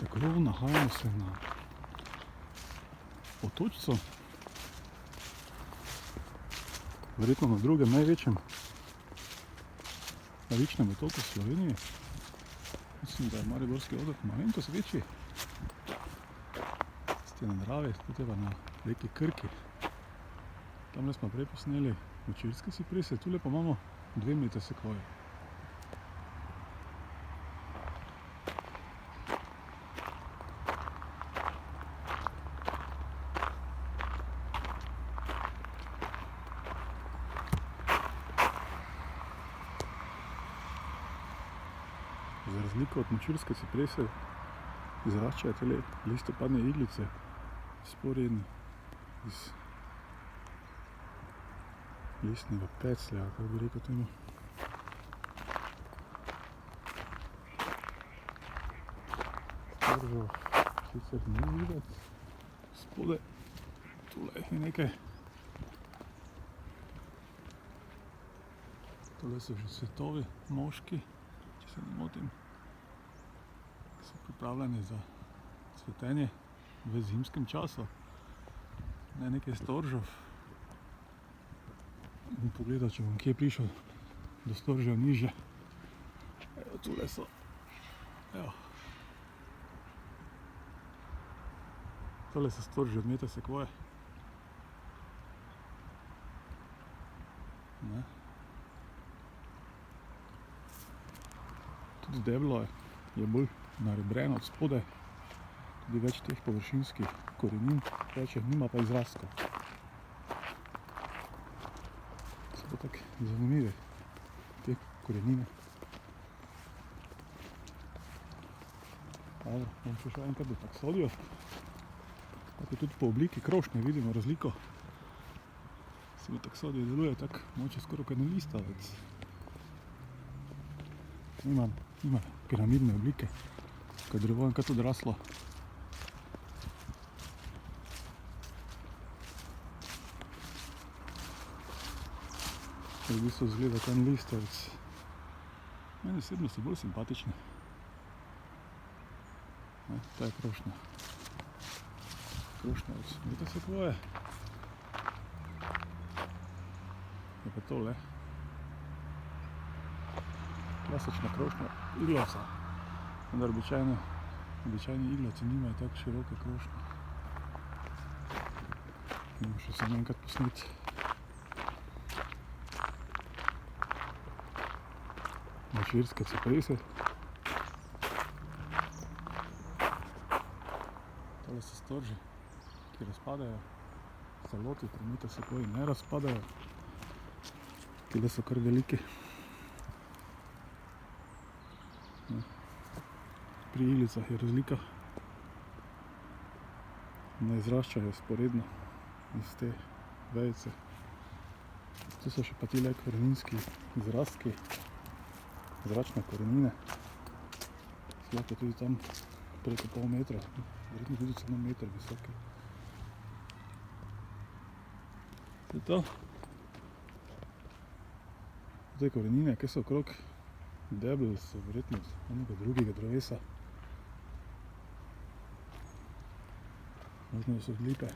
Tako nahajamo se na otočcu, verjetno na drugem največjem ličnem otoku v Sloveniji. Mislim, da je Mariborski otok malenkost večji. Ste na Dravi, tudi pa na reki Krki. Tamle smo prej posneli močirske ciprese, tule pa imamo 2 metre sekvoje. Za razliko od močirske ciprese izraščajo tele listopadne iglice sporedno iz listnega peclja, kako bi rekel temu. Storžev sicer ni videti spodaj, tule je nekaj. Tole so že cvetovi moški, če se ne motim. So pripravljeni za cvetenje v zimskem času. Nekaj storžev. Bom pogledal, če bom kje prišel do storžev nižje. Evo, tule so. Evo. Tole so storži od metra sekvoje. Ne. Tudi deblo je bolj narebreno od spodaj. Tudi več teh površinskih korenin, reče, nima pa izrastkov. So pa tako zanimive te korenine. Dobro, bom prišel enkrat do taksodijo. Tako tudi po obliki krošnje vidimo razliko. Se mi taksodija deluje tako, moče skoraj kaj listavec. Ima piramidne oblike, ko je drevo enkrat odraslo. V bistvu izgleda kot en listavec. Meni osebno so bolj simpatični. Ta je krošnja. Krošnja od metra sekvoje. Je pa tole. Klasična krošnja iglavca. Vendar običajni iglavci nimajo tako široke krošnje. Idemo še samo enkrat posneti. Močvirske ciprese. Tole so storži, ki razpadajo. Celoti pri metra sekvoji ne razpadajo. Tile so kar veliki. Pri iglicah je razlika. Ne izraščajo sporedno iz te vejice. Tu so še pa tile koreninski izrastki. Zračne korenine. Lahko tudi tam preko pol metra, verjetno tudi celo meter visoki. To je to. Te korenine, ki so okrog debel, so verjetno od enega drugega drevesa. Možno, da so od lipe.